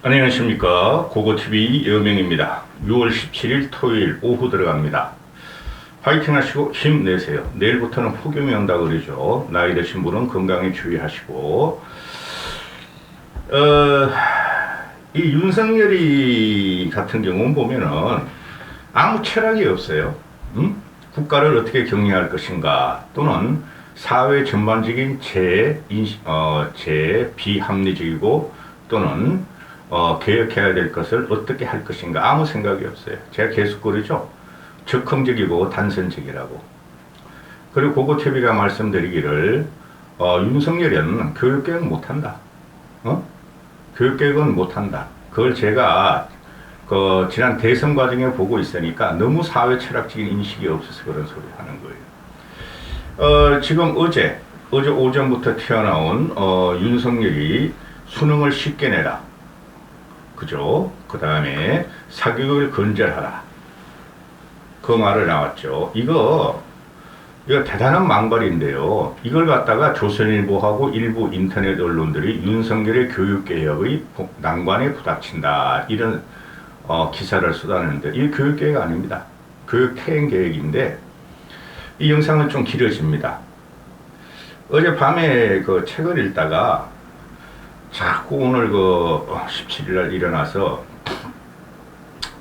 안녕하십니까. 고고TV 여명입니다. 6월 17일 토요일 오후 들어갑니다. 파이팅 하시고 힘내세요. 내일부터는 폭염이 온다 그러죠. 나이 드신 분은 건강에 주의하시고 이 윤석열이 같은 경우는 보면은 아무 철학이 없어요. 국가를 어떻게 경영할 것인가 또는 사회 전반적인 비합리적이고 또는 개혁해야 될 것을 어떻게 할 것인가 아무 생각이 없어요. 제가 계속 그러죠. 적극적이고 단선적이라고. 그리고 고고TV가 말씀드리기를 윤석열은 교육개혁 못한다. 교육개혁은 못한다. 그걸 제가 지난 대선 과정에 보고 있으니까 너무 사회 철학적인 인식이 없어서 그런 소리 하는 거예요. 지금 어제 오전부터 튀어나온 윤석열이 수능을 쉽게 내라. 그죠? 그 다음에 사교육을 건절하라. 그 말을 나왔죠. 이거 대단한 망발인데요. 이걸 갖다가 조선일보하고 일부 인터넷 언론들이 윤석열의 교육개혁의 난관에 부닥친다. 이런 기사를 쏟아내는데 이게 교육개혁 아닙니다. 교육퇴행계획인데 이 영상은 좀 길어집니다. 어젯밤에 그 책을 읽다가 자꾸 오늘 17일날 일어나서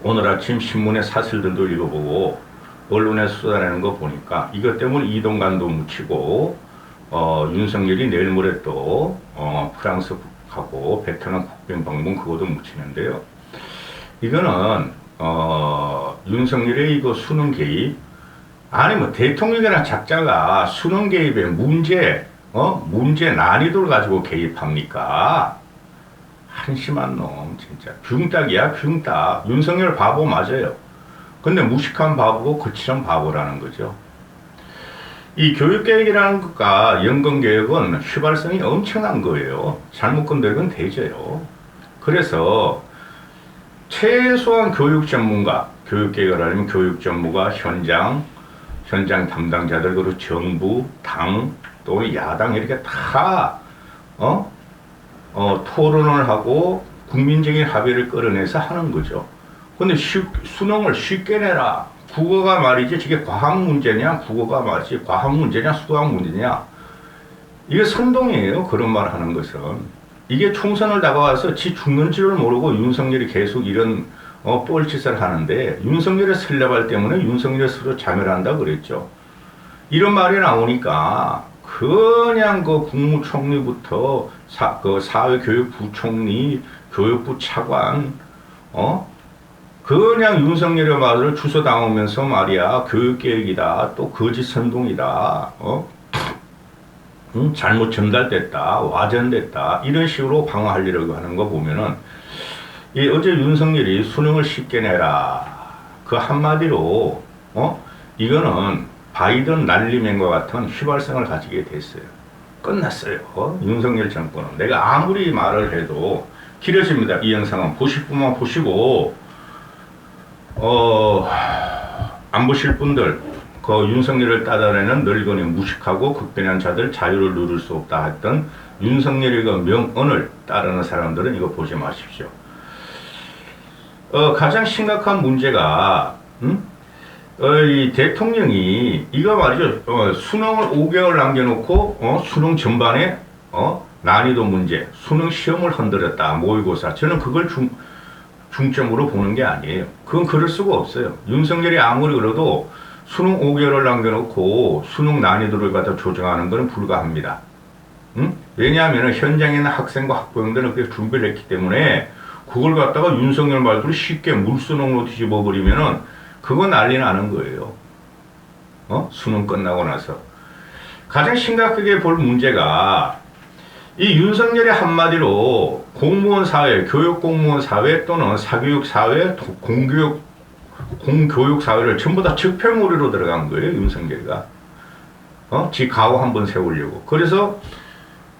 오늘 아침 신문의 사설들도 읽어보고 언론에 쏟아내는 거 보니까 이것 때문에 이동관도 묻히고 윤석열이 내일 모레 또 프랑스하고 베트남 국빈 방문 그것도 묻히는데요. 이거는 윤석열의 이거 수능 개입 아니 뭐 대통령이나 작자가 수능 개입의 문제 난이도를 가지고 개입합니까? 한심한 놈 진짜 균딱이야 균딱. 윤석열 바보 맞아요. 근데 무식한 바보고 거칠은 바보라는 거죠. 이 교육개혁이라는 것과 연금개혁은 휘발성이 엄청난 거예요. 잘못 건드리면 되져요. 그래서 최소한 교육 전문가, 교육개혁을 하려면 교육 전문가, 현장 담당자들, 그리고 정부, 당, 또 야당 이렇게 다 토론을 하고 국민적인 합의를 끌어내서 하는 거죠. 근데 수능을 쉽게 내라. 국어가 말이지 저게 과학 문제냐, 국어가 말이지 과학 문제냐, 수학 문제냐. 이게 선동이에요. 그런 말 하는 것은. 이게 총선을 다가와서 지 죽는 줄을 모르고 윤석열이 계속 이런 뻘짓을 하는데 윤석열의 설레발 때문에 윤석열이 스스로 자멸한다 그랬죠. 이런 말이 나오니까 그냥 그 국무총리부터 사회교육부총리, 교육부 차관, 그냥 윤석열의 말을 주워당하면서 말이야 교육개혁이다, 또 거짓 선동이다, 잘못 전달됐다, 와전됐다 이런 식으로 방어하려고 하는 거 보면은 어제 윤석열이 수능을 쉽게 내라 그 한마디로 이거는 바이든 날리맨과 같은 휘발성을 가지게 됐어요. 끝났어요. 윤석열 정권은. 내가 아무리 말을 해도 길어집니다. 이 영상은 보실 분만 보시고 안 보실 분들 윤석열을 따라내는 늙은이 무식하고 극변한 자들 자유를 누릴 수 없다 했던 윤석열의 명언을 따르는 사람들은 이거 보지 마십시오. 가장 심각한 문제가 이 대통령이 이거 말이죠. 수능을 5개월 남겨놓고 수능 전반에 난이도 문제, 수능 시험을 흔들었다. 모의고사. 저는 그걸 중점으로 보는 게 아니에요. 그건 그럴 수가 없어요. 윤석열이 아무리 그래도 수능 5개월을 남겨놓고 수능 난이도를 갖다 조정하는 것은 불가합니다. 왜냐하면 현장에 있는 학생과 학부형들은 그렇게 준비를 했기 때문에 그걸 갖다가 윤석열 말대로 쉽게 물수능으로 뒤집어버리면은 그건 난리 나는 거예요. 수능 끝나고 나서. 가장 심각하게 볼 문제가 이 윤석열의 한마디로 공무원 사회, 교육 공무원 사회 또는 사교육 사회, 공교육 사회를 전부 다 적폐몰이로 들어간 거예요, 윤석열이가. 지 가오 한번 세우려고. 그래서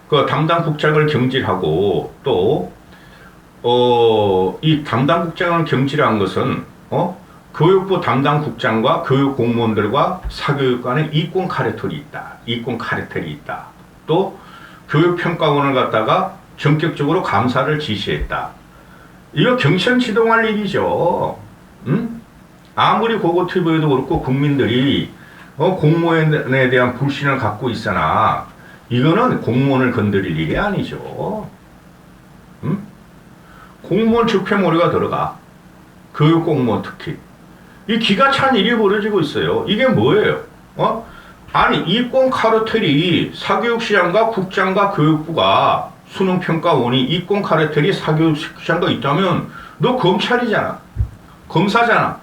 그 담당 국장을 경질하고 또 이 담당 국장을 경질한 것은 교육부 담당 국장과 교육 공무원들과 사교육 간에 이권 카르텔이 있다. 이권 카르텔이 있다. 또 교육평가원을 갖다가 전격적으로 감사를 지시했다. 이거 경천지동할 일이죠. 응? 아무리 고고 TV에도 그렇고 국민들이 공무원에 대한 불신을 갖고 있으나 이거는 공무원을 건드릴 일이 아니죠. 응? 공무원 집회몰이가 들어가. 교육 공무원 특히. 이 기가 찬 일이 벌어지고 있어요. 이게 뭐예요? 아니 이권 카르텔이 사교육시장과 국장과 교육부가 수능평가원이 이권 카르텔이 사교육시장과 있다면 너 검찰이잖아. 검사잖아.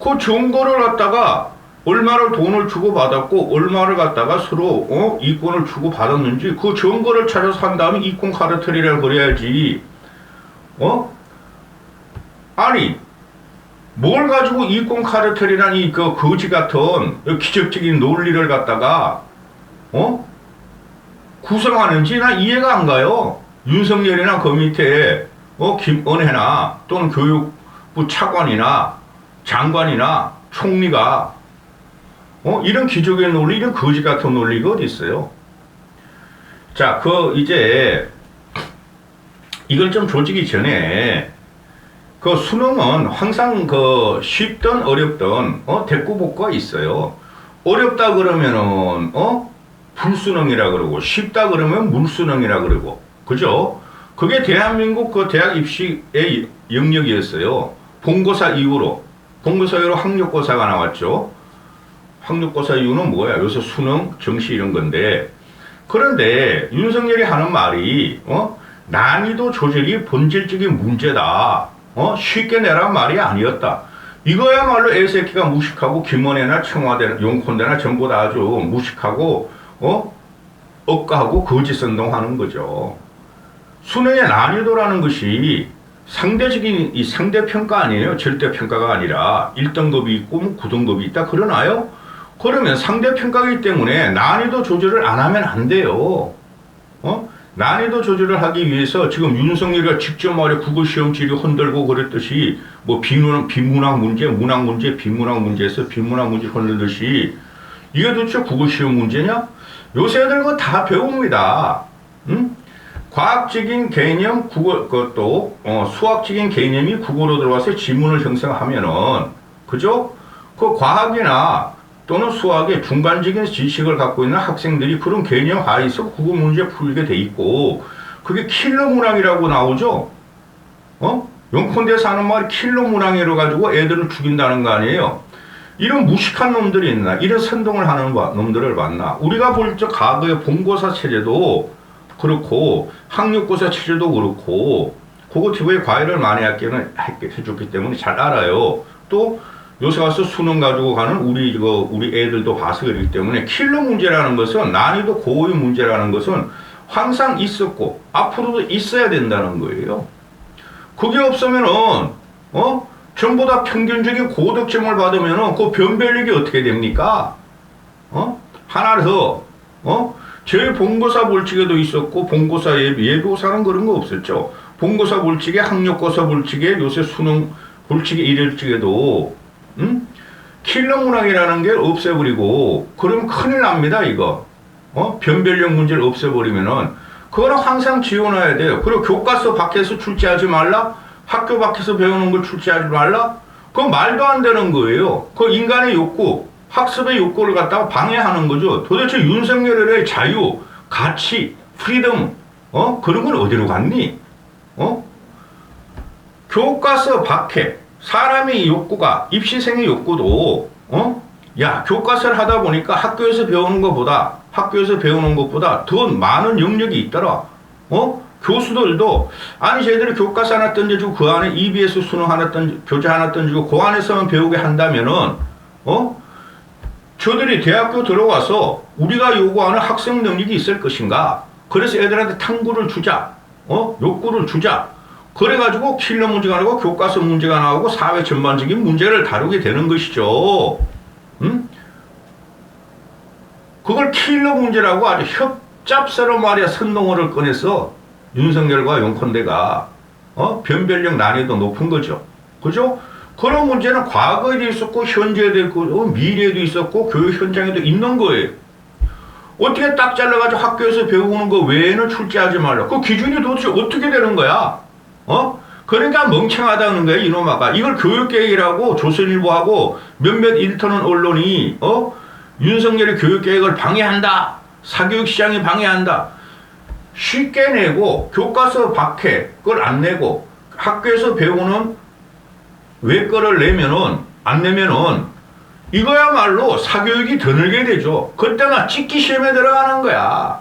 그 증거를 갖다가 얼마를 돈을 주고 받았고 얼마를 갖다가 서로 이권을 주고 받았는지 그 증거를 찾아서 한 다음에 이권 카르텔이라고 그래야지. 아니 뭘 가지고 이권 카르텔이라니 그 거지 같은 기적적인 논리를 갖다가 구성하는지 난 이해가 안 가요. 윤석열이나 그 밑에 김은혜나 또는 교육부 차관이나 장관이나 총리가 이런 기적의 논리, 이런 거지 같은 논리가 어디 있어요? 자, 이제 이걸 좀 조지기 전에 그 수능은 항상 쉽든 어렵든 대꾸복과 있어요. 어렵다 그러면은 불수능이라 그러고 쉽다 그러면 물수능이라 그러고 그죠? 그게 대한민국 그 대학 입시의 영역이었어요. 본고사 이후로 학력고사가 나왔죠. 학력고사 이유는 뭐야? 요새 수능, 정시 이런 건데. 그런데 윤석열이 하는 말이 난이도 조절이 본질적인 문제다. 쉽게 내란 말이 아니었다. 이거야말로 애새끼가 무식하고 김원혜나 청와대, 용콘대나 전부 다 아주 무식하고 억까하고 거짓선동하는 거죠. 수능의 난이도라는 것이 상대적인 이 상대평가 아니에요. 절대평가가 아니라 1등급이 있고 9등급이 있다. 그러나요? 그러면 상대평가이기 때문에 난이도 조절을 안 하면 안 돼요. 난이도 조절을 하기 위해서 지금 윤석열이가 직접 말해 국어시험지를 흔들고 그랬듯이 뭐 비문학 문제, 문학 문제, 비문학 문제에서 비문학 문제 흔들듯이 이게 도대체 국어시험 문제냐? 요새 애들 그거 다 배웁니다. 응? 과학적인 개념, 그것도 수학적인 개념이 국어로 들어와서 지문을 형성하면은 그죠? 그 과학이나 또는 수학의 중간적인 지식을 갖고 있는 학생들이 그런 개념 하에서 국어 문제 풀게 돼 있고 그게 킬러 문항이라고 나오죠? 용콘대에서 하는 말이 킬러 문항이라 가지고 애들을 죽인다는 거 아니에요? 이런 무식한 놈들이 있나? 이런 선동을 하는 놈들을 봤나? 우리가 볼 적 과거의 본고사 체제도 그렇고 학력고사 체제도 그렇고 그거 TV에 과외를 많이 해줬기 때문에 잘 알아요. 또 요새 와서 수능 가지고 가는 우리 애들도 봐서 그렇기 때문에 킬러 문제라는 것은 난이도 고의 문제라는 것은 항상 있었고 앞으로도 있어야 된다는 거예요. 그게 없으면은 전부 다 평균적인 고득점을 받으면은 그 변별력이 어떻게 됩니까? 하나 더 제 본고사 볼칙에도 있었고 본고사 예비고사는 그런 거 없었죠. 본고사 볼칙에 학력고사 볼칙에 요새 수능 볼칙에 이럴직에도 킬러 문항이라는 게 없애버리고 그러면 큰일 납니다 이거. 변별력 문제를 없애버리면은 그거는 항상 지원해야 돼요. 그리고 교과서 밖에서 출제하지 말라. 학교 밖에서 배우는 걸 출제하지 말라. 그건 말도 안 되는 거예요. 그 인간의 욕구, 학습의 욕구를 갖다가 방해하는 거죠. 도대체 윤석열의 자유, 가치, 프리덤, 그런 건 어디로 갔니? 교과서 밖에 사람의 욕구가, 입시생의 욕구도, 야, 교과서를 하다 보니까 학교에서 배우는 것보다 더 많은 영역이 있더라. 교수들도, 아니, 쟤들이 교과서 하나 던져주고 그 안에 EBS 수능 하나 교재 하나 던지고 그 안에서만 배우게 한다면은, 저들이 대학교 들어와서 우리가 요구하는 학생 능력이 있을 것인가? 그래서 애들한테 탐구를 주자. 욕구를 주자. 그래가지고 킬러 문제가 나오고 교과서 문제가 나오고 사회 전반적인 문제를 다루게 되는 것이죠. 그걸 킬러 문제라고 아주 협잡스러운 말이야 선동어를 꺼내서 윤석열과 용컨대가 변별력 난이도 높은 거죠. 그죠? 그런 문제는 과거에도 있었고 현재에도 있고 미래에도 있었고 교육 현장에도 있는 거예요. 어떻게 딱 잘라가지고 학교에서 배우는 거 외에는 출제하지 말라. 그 기준이 도대체 어떻게 되는 거야? 그 그러니까 멍청하다는 거예요, 이놈아가. 이걸 교육계획이라고 조선일보하고 몇몇 인터넷 언론이, 윤석열의 교육계획을 방해한다. 사교육 시장이 방해한다. 쉽게 내고, 교과서 박해, 그걸 안 내고, 학교에서 배우는 외과를 내면은, 안 내면은, 이거야말로 사교육이 더 늘게 되죠. 그때나 찍기 시험에 들어가는 거야.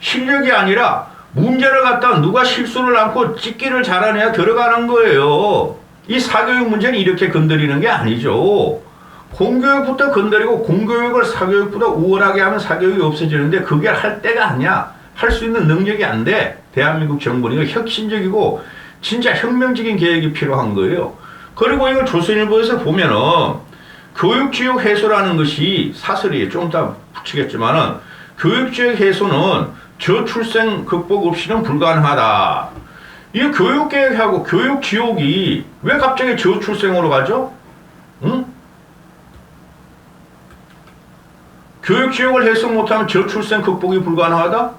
실력이 아니라, 문제를 갖다 누가 실수를 않고 찍기를 잘하냐 들어가는 거예요. 이 사교육 문제는 이렇게 건드리는 게 아니죠. 공교육부터 건드리고 공교육을 사교육보다 우월하게 하면 사교육이 없어지는데 그게 할 때가 아니야. 할 수 있는 능력이 안 돼. 대한민국 정부는 이거 혁신적이고 진짜 혁명적인 계획이 필요한 거예요. 그리고 이걸 조선일보에서 보면은 교육지역 해소라는 것이 사설이에요. 좀 이따 붙이겠지만은 교육지역 해소는 저출생 극복 없이는 불가능하다. 이 교육계획하고 교육지옥이 왜 갑자기 저출생으로 가죠? 응? 교육지옥을 해소 못하면 저출생 극복이 불가능하다?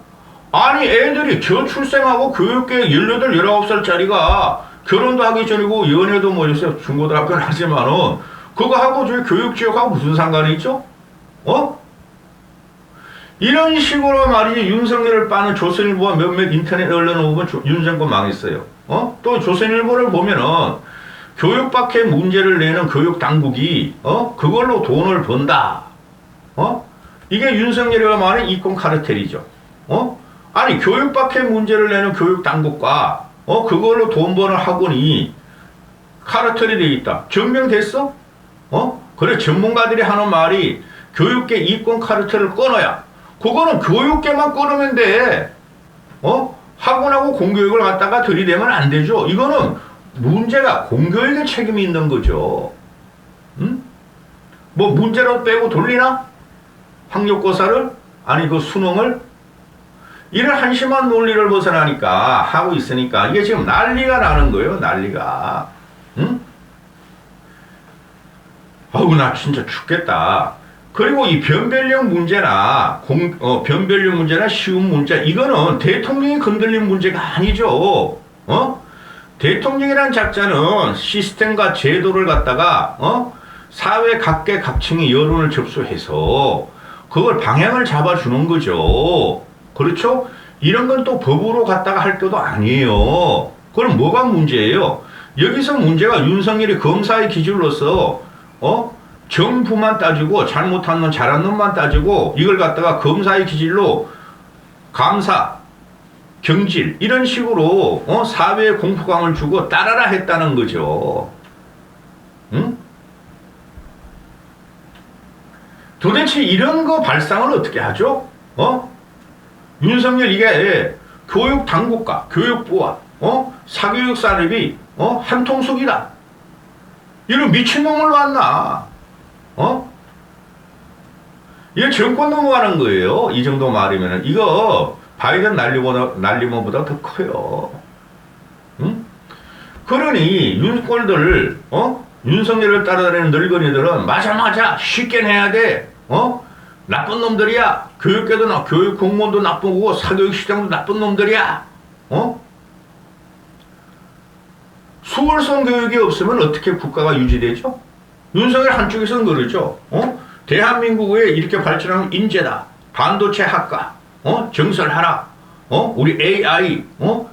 아니 애들이 저출생하고 교육계획 18, 19살짜리가 결혼도 하기 전이고 연애도 뭐 요새 중고등학교는 하지만은 그거 하고 저희 교육지옥하고 무슨 상관이 있죠? 이런 식으로 말이지 윤석열을 빠는 조선일보와 몇몇 인터넷 언론을 보면 윤정권 망했어요. 또 조선일보를 보면은 교육박해 문제를 내는 교육당국이 그걸로 돈을 번다. 이게 윤석열이가 말하는 이권 카르텔이죠. 아니 교육박해 문제를 내는 교육당국과 그걸로 돈 버는 학원이 카르텔이 돼 있다. 증명됐어? 그래 전문가들이 하는 말이 교육계 이권 카르텔을 끊어야 그거는 교육계만 끊으면 돼. 학원하고 공교육을 갖다가 들이대면 안 되죠. 이거는 문제가 공교육의 책임이 있는 거죠. 뭐 문제로 빼고 돌리나? 학력고사를? 아니 그 수능을? 이런 한심한 논리를 벗어나니까 하고 있으니까 이게 지금 난리가 나는 거예요. 난리가. 아우 나 진짜 죽겠다. 그리고 이 변별력 문제나 변별력 문제나 쉬운 문제 이거는 대통령이 건들린 문제가 아니죠. 대통령이라는 작자는 시스템과 제도를 갖다가 사회 각계각층의 여론을 접수해서 그걸 방향을 잡아주는 거죠. 그렇죠? 이런 건 또 법으로 갖다가 할 것도 아니에요. 그럼 뭐가 문제예요? 여기서 문제가 윤석열이 검사의 기준으로서 정부만 따지고 잘못한 놈 잘한 놈만 따지고 이걸 갖다가 검사의 기질로 감사, 경질 이런 식으로 사회에 공포감을 주고 따라라 했다는 거죠. 응? 도대체 이런 거 발상을 어떻게 하죠? 윤석열 이게 교육 당국과 교육부와 사교육 산업이 한 통속이다. 이런 미친놈을 만나. 이거 정권 넘어가는 거예요. 이 정도 말이면은. 이거 바이든 날리모보다 더 커요. 응? 그러니 윤꼴들, 윤석열을 따라다니는 늙은이들은 맞아. 쉽게 내야 돼. 나쁜 놈들이야. 교육계도 교육 공무원도 나쁜 거고 사교육 시장도 나쁜 놈들이야. 수월성 교육이 없으면 어떻게 국가가 유지되죠? 윤석열 한쪽에서는 그러죠. 대한민국에 이렇게 발전하면 인재다. 반도체 학과, 정설하라. 우리 AI,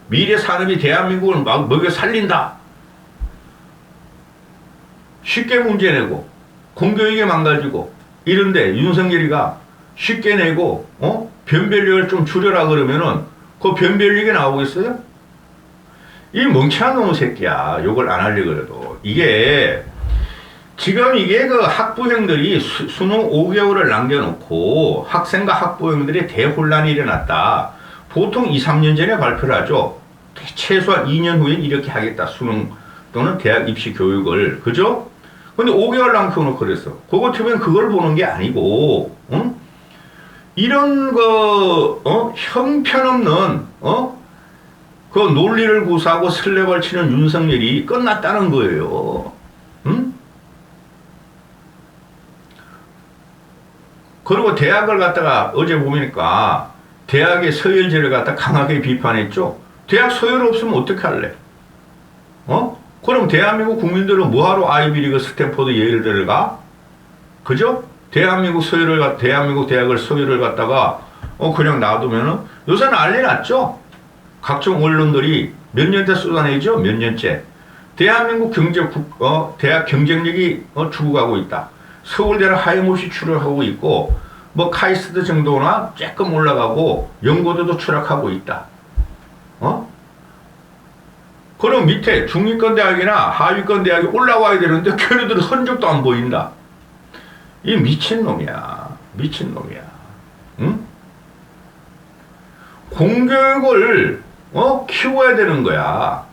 미래 산업이 대한민국을 막 먹여 살린다. 쉽게 문제 내고, 공교육에 망가지고, 이런데 윤석열이가 쉽게 내고, 변별력을 좀 줄여라 그러면은, 그 변별력이 나오겠어요? 이 멍청한 놈의 새끼야. 욕을 안 하려고 그래도. 지금 이게 그 학부형들이 수능 5개월을 남겨놓고 학생과 학부형들이 대혼란이 일어났다. 보통 2, 3년 전에 발표를 하죠. 최소한 2년 후엔 이렇게 하겠다. 수능 또는 대학 입시 교육을. 그죠? 근데 5개월 남겨놓고 그랬어. 그거 틀면 그걸 보는 게 아니고, 이런 형편없는, 그 논리를 구사하고 설레발 치는 윤석열이 끝났다는 거예요. 그리고 대학을 갖다가 어제 보니까 대학의 서열제를 갖다 강하게 비판했죠. 대학 서열 없으면 어떻게 할래? 그럼 대한민국 국민들은 뭐하러 아이비리그 스탠포드 예일대를 가? 그죠? 대한민국 대학을 서유를 갖다가, 그냥 놔두면은, 요새 난리 났죠? 각종 언론들이 몇 년째 쏟아내죠? 몇 년째. 대한민국 대학 경쟁력이 죽어가고 있다. 서울대를 하염없이 추락하고 있고, 뭐 카이스트 정도나 조금 올라가고, 연고도도 추락하고 있다. 그럼 밑에 중위권 대학이나 하위권 대학이 올라와야 되는데, 걔네들은 흔적도 안 보인다. 이 미친놈이야. 미친놈이야. 응? 공교육을, 키워야 되는 거야.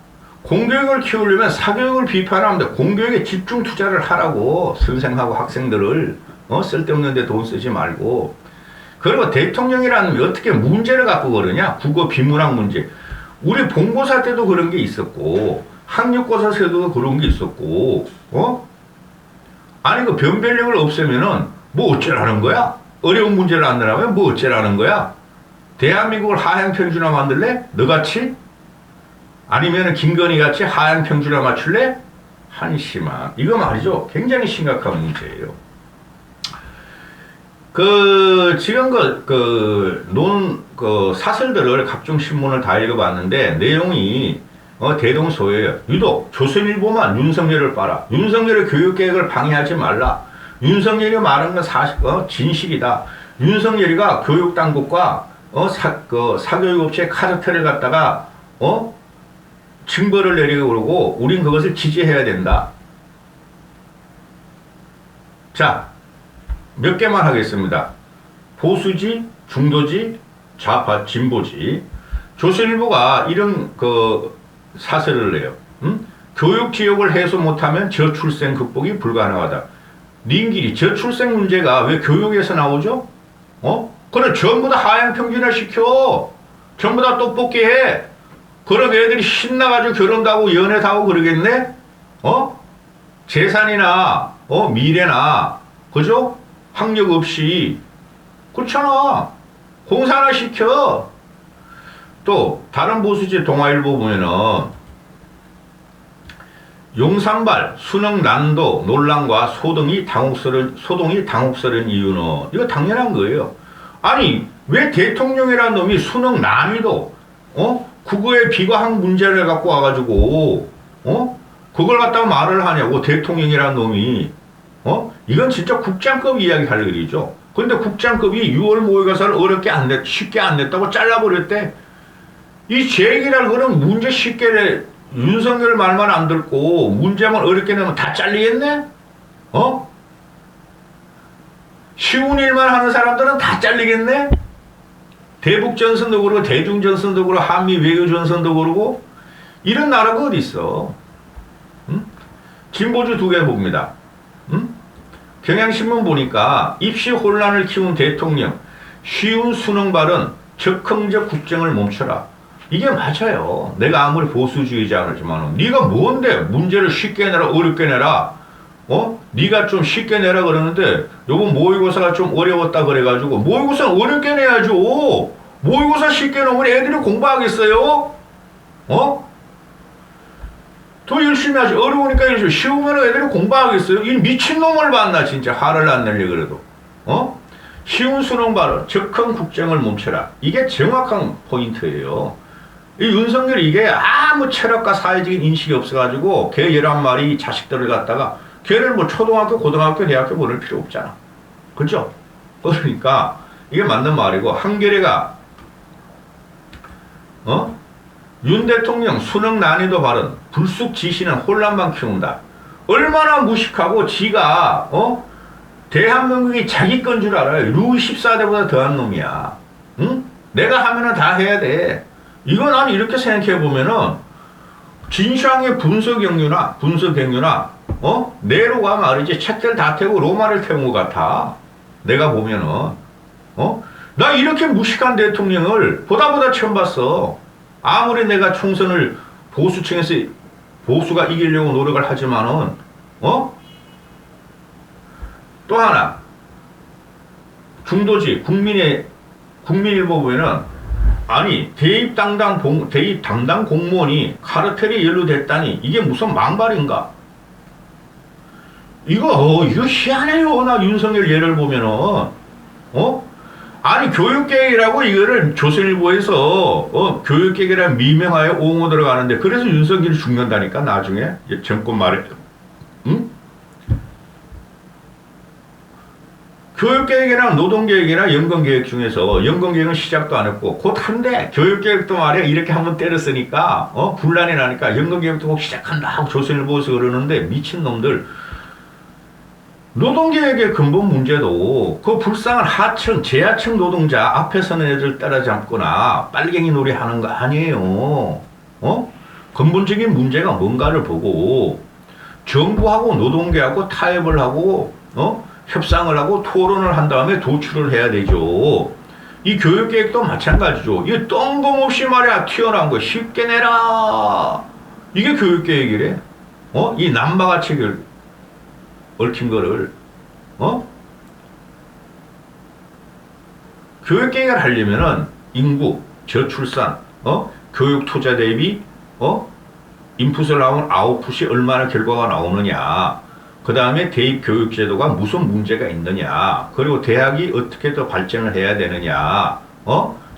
공교육을 키우려면 사교육을 비판하면 돼. 공교육에 집중 투자를 하라고. 선생하고 학생들을, 쓸데없는 데 돈 쓰지 말고. 그리고 대통령이라는 게 어떻게 문제를 갖고 그러냐? 국어 비문학 문제. 우리 본고사 때도 그런 게 있었고, 학력고사 때도 그런 게 있었고, 아니, 그 변별력을 없애면은, 뭐 어쩌라는 거야? 어려운 문제를 안 내라면 뭐 어쩌라는 거야? 대한민국을 하향평준화 만들래? 너같이? 아니면은 김건희 같이 하향평준화 맞출래? 한심한. 이거 말이죠. 굉장히 심각한 문제예요. 지금 사설들을 각종 신문을 다 읽어봤는데, 내용이, 대동소이에요. 유독, 조선일보만 윤석열을 빨아. 윤석열의 교육계획을 방해하지 말라. 윤석열이 말한 건 진실이다. 윤석열이가 교육당국과, 사교육업체 카르텔을 갖다가, 징벌을 내리고 그러고, 우린 그것을 지지해야 된다. 자, 몇 개만 하겠습니다. 보수지, 중도지, 좌파, 진보지. 조선일보가 이런 사설을 내요. 교육지역을 해소 못하면 저출생 극복이 불가능하다. 님끼리 저출생 문제가 왜 교육에서 나오죠? 그래, 전부 다 하향평준화 시켜. 전부 다 떡볶이 해. 그럼 애들이 신나가지고 결혼도 하고 연애도 하고 그러겠네? 재산이나, 미래나, 그죠? 학력 없이. 그렇잖아. 공사나 시켜. 또, 다른 보수지 동아일보 보면은, 용산발, 수능 난도 논란과 소동이 당혹스러운 이유는, 이거 당연한 거예요. 아니, 왜 대통령이라는 놈이 수능 난이도, 국어의 비과학 문제를 갖고 와가지고, 그걸 갖다가 말을 하냐고, 대통령이라는 놈이. 이건 진짜 국장급 이야기 할 일이죠. 근데 국장급이 6월 모의고사를 쉽게 안 냈다고 잘라버렸대. 이 제기랄 그런 문제 쉽게 내, 윤석열 말만 안 듣고, 문제만 어렵게 내면 다 잘리겠네? 쉬운 일만 하는 사람들은 다 잘리겠네? 대북전선도 그러고, 대중전선도 그러고, 한미 외교전선도 그러고, 이런 나라가 어딨어. 진보주 두 개 봅니다. 경향신문 보니까 입시 혼란을 키운 대통령, 쉬운 수능 발언, 적흥적 국정을 멈춰라. 이게 맞아요. 내가 아무리 보수주의자지만 네가 뭔데 문제를 쉽게 내라 어렵게 내라. 네가 좀 쉽게 내라 그러는데 요번 모의고사가 좀 어려웠다 그래가지고 모의고사는 어렵게 내야죠. 모의고사 쉽게 놓으면 애들이 공부하겠어요? 더 열심히 하지. 어려우니까 열심히. 쉬우면 애들이 공부하겠어요? 이 미친놈을 봤나, 진짜. 화를 안 내려, 그래도. 쉬운 수능 발언, 적흥 국정을 멈춰라. 이게 정확한 포인트예요. 이 윤석열이 이게 아무 철학과 사회적인 인식이 없어가지고, 걔 11마리 자식들을 갖다가, 걔를 뭐 초등학교, 고등학교, 대학교 보낼 필요 없잖아. 그죠? 그러니까, 이게 맞는 말이고, 한겨레가, 윤 대통령 수능 난이도 발언, 불쑥 지시는 혼란만 키운다. 얼마나 무식하고 지가, 대한민국이 자기 건 줄 알아요. 루이 14대보다 더한 놈이야. 응? 내가 하면은 다 해야 돼. 이거 난 이렇게 생각해보면은, 진샹의 분서경유나, 네로가 말이지, 책들 다 태우고 로마를 태운 것 같아. 내가 보면은, 나 이렇게 무식한 대통령을 보다 처음 봤어. 아무리 내가 총선을 보수층에서 보수가 이기려고 노력을 하지만은, 또 하나, 중도지, 국민일보 보면은, 아니, 대입 담당 공무원이 카르텔에 연루됐다니, 이게 무슨 망발인가? 이거 희한해요. 나 윤석열 예를 보면은, 아니, 교육계획이라고 이거를 조선일보에서, 교육계획이라는 미명하에 옹호 들어가는데, 그래서 윤석열이 죽는다니까, 나중에. 정권 말에. 응? 교육계획이나 노동계획이나 연금계획 중에서 연금계획은 시작도 안 했고 곧 한데 교육계획도 말이야 이렇게 한번 때렸으니까 분란이 나니까 연금계획도 꼭 시작한다 하고 조선일보에서 그러는데 미친놈들 노동계획의 근본 문제도 그 불쌍한 하층 재하층 노동자 앞에 서는 애들 따라잡거나 빨갱이 놀이 하는 거 아니에요. 근본적인 문제가 뭔가를 보고 정부하고 노동계하고 타협을 하고 협상을 하고 토론을 한 다음에 도출을 해야 되죠. 이 교육계획도 마찬가지죠. 이거 뜬금없이 말이야 튀어나온 거 쉽게 내라. 이게 교육계획이래. 이 남바같이 얽힌 거를 교육계획을 하려면은 인구, 저출산, 교육 투자 대비 인풋을 나오면 아웃풋이 얼마나 결과가 나오느냐. 그 다음에 대입 교육 제도가 무슨 문제가 있느냐. 그리고 대학이 어떻게 더 발전을 해야 되느냐.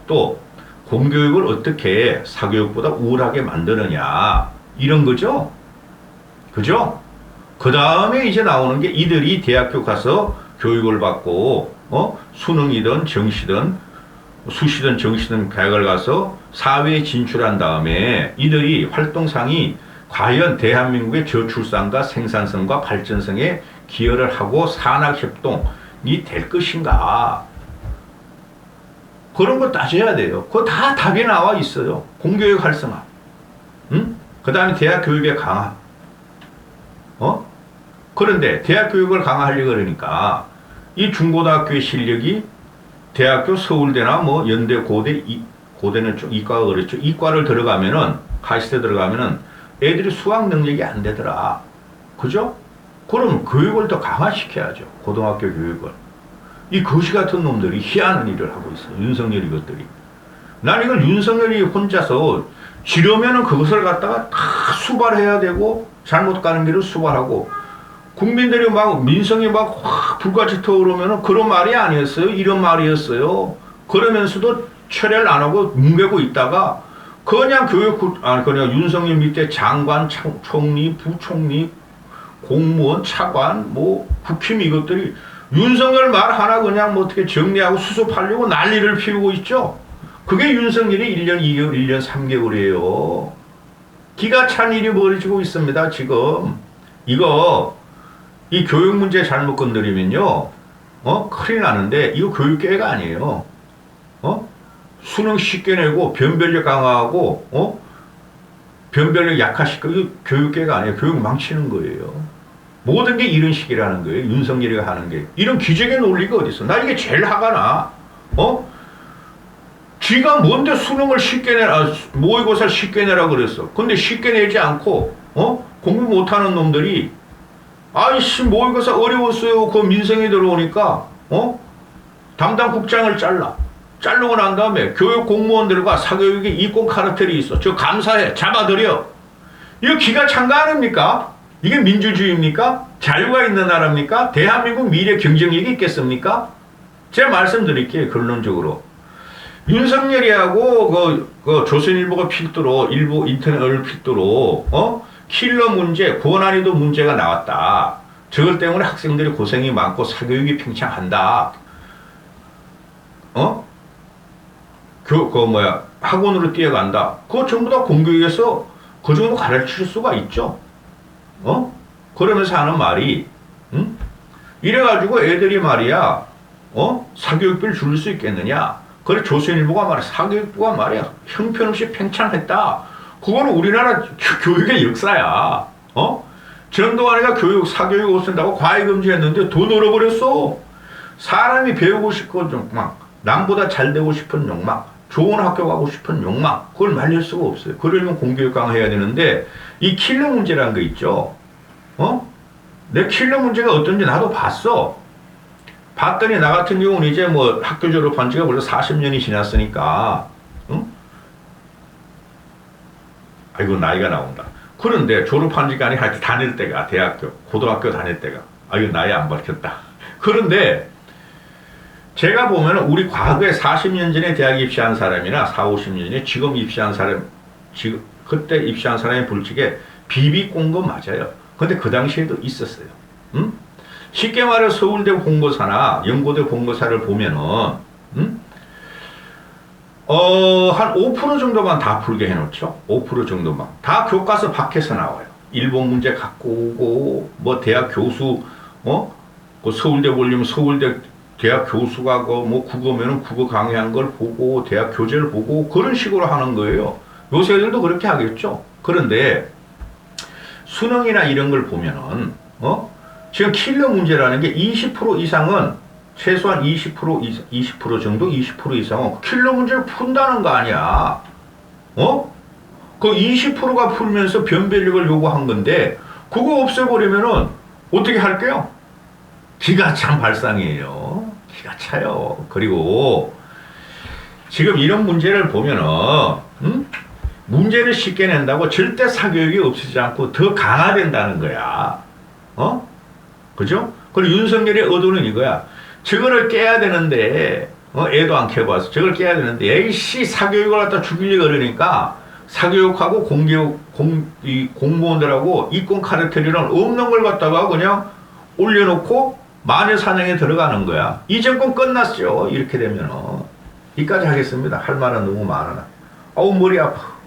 또 공교육을 어떻게 사교육보다 우월하게 만드느냐. 이런 거죠. 그죠? 그 다음에 이제 나오는 게 이들이 대학교 가서 교육을 받고 수능이든 정시든 수시든 정시든 대학을 가서 사회에 진출한 다음에 이들이 활동상이 과연 대한민국의 저출산과 생산성과 발전성에 기여를 하고 산학협동이 될 것인가. 그런 거 따져야 돼요. 그거 다 답이 나와 있어요. 공교육 활성화. 그 다음에 대학 교육의 강화. 그런데 대학 교육을 강화하려고 그러니까 이 중고등학교의 실력이 대학교 서울대나 뭐 연대 고대는 좀 이과가 그렇죠. 이과를 들어가면은 가시대 들어가면은 애들이 수학 능력이 안 되더라. 그죠? 그럼 교육을 더 강화시켜야죠. 고등학교 교육을. 이 거시 같은 놈들이 희한한 일을 하고 있어. 윤석열 이것들이. 난 이걸 윤석열이 혼자서 지려면은 그것을 갖다가 다 수발해야 되고 잘못 가는 길을 수발하고 국민들이 막 민성이 막 확 불같이 타오르면은 그런 말이 아니었어요. 이런 말이었어요. 그러면서도 철회를 안 하고 뭉개고 있다가 그냥 그냥 윤석열 밑에 장관, 총리, 부총리, 공무원, 차관, 국힘 이것들이 윤석열 말 하나 그냥 어떻게 정리하고 수습하려고 난리를 피우고 있죠. 그게 윤석열이 1년 2개월, 1년 3개월이에요. 기가 찬 일이 벌어지고 있습니다, 지금. 이 교육 문제 잘못 건드리면요, 큰일 나는데, 이거 교육계획 아니에요. 수능 쉽게 내고 변별력 강화하고 변별력 약화시키고 이거 교육계획 아니에요. 교육 망치는 거예요. 모든 게 이런 식이라는 거예요. 윤석열이 하는 게. 이런 기적의 논리가 어디 있어. 나 이게 제일 화가 나. 지가 뭔데 수능을 쉽게 내라, 모의고사를 쉽게 내라 그랬어. 근데 쉽게 내지 않고 공부 못하는 놈들이 아이씨 모의고사 어려웠어요. 그 민생이 들어오니까 담당 국장을 자르고 난 다음에 교육 공무원들과 사교육에 이권 카르텔이 있어. 저 감사해. 잡아들여. 이거 기가 찬 거 아닙니까? 이게 민주주의입니까? 자유가 있는 나라입니까? 대한민국 미래 경쟁력이 있겠습니까? 제가 말씀드릴게요. 결론적으로. 윤석열이하고 그 조선일보가 필두로 일부 인터넷을 필두로 킬러 문제, 고난이도 문제가 나왔다. 저것 때문에 학생들이 고생이 많고 사교육이 팽창한다. 학원으로 뛰어간다. 그거 전부 다 공교육에서 그 정도 가르칠 수가 있죠. 그러면서 하는 말이, 이래가지고 애들이 말이야, 사교육비를 줄일 수 있겠느냐. 그래, 조선일보가 말이야, 사교육부가 말이야, 형편없이 팽창했다. 그거는 우리나라 교육의 역사야. 전두환이가 사교육 없앤다고 과외금지했는데 돈 잃어버렸어. 사람이 배우고 싶은 욕망, 남보다 잘 되고 싶은 욕망, 좋은 학교 가고 싶은 욕망, 그걸 말릴 수가 없어요. 그러려면 공교육 강화해야 되는데, 이 킬러 문제라는 거 있죠. 내 킬러 문제가 어떤지 나도 봤어. 봤더니 나 같은 경우는 이제 학교 졸업한 지가 벌써 40년이 지났으니까, 아이고, 나이가 나온다. 그런데 졸업한 지가 아니 하여튼 다닐 때가, 대학교, 고등학교 다닐 때가, 아이고, 나이 안 밝혔다. 그런데 제가 보면 우리 과거에 40년 전에 대학 입시한 사람이나 4, 50년 전에 지금 입시한 사람, 지금, 그때 입시한 사람이 불치게 비비꼰 거 맞아요. 근데 그 당시에도 있었어요. 응? 쉽게 말해 서울대 본고사나 연고대 본고사를 보면은, 응? 한 5% 정도만 다 풀게 해놓죠. 5% 정도만. 다 교과서 밖에서 나와요. 일본 문제 갖고 오고, 뭐 대학 교수, 그 서울대 보려면 서울대 대학 교수가 뭐 국어면은 국어 강의한 걸 보고, 대학 교재를 보고, 그런 식으로 하는 거예요. 요새 애들도 그렇게 하겠죠. 그런데, 수능이나 이런 걸 보면은, 지금 킬러 문제라는 게 20% 이상은 최소한 20% 정도, 20% 이상은 킬러 문제를 푼다는 거 아니야. 그 20%가 풀면서 변별력을 요구한 건데, 그거 없애버리면은 어떻게 할게요? 기가 찬 발상이에요. 기가 차요. 그리고 지금 이런 문제를 보면은, 문제를 쉽게 낸다고 절대 사교육이 없어지지 않고 더 강화된다는 거야. 그죠? 그리고 윤석열의 의도는 이거야. 저거를 깨야 되는데, 애도 안 캐봐서 저걸 깨야 되는데, 에이씨, 사교육을 갖다 죽이려고 그러니까, 사교육하고 이 공무원들하고 이권 카르텔이는 없는 걸 갖다가 그냥 올려놓고 마녀 사냥에 들어가는 거야. 이 정권 끝났죠. 이렇게 되면은. 이까지 하겠습니다. 할 말은 너무 많아. 어우, 머리 아파.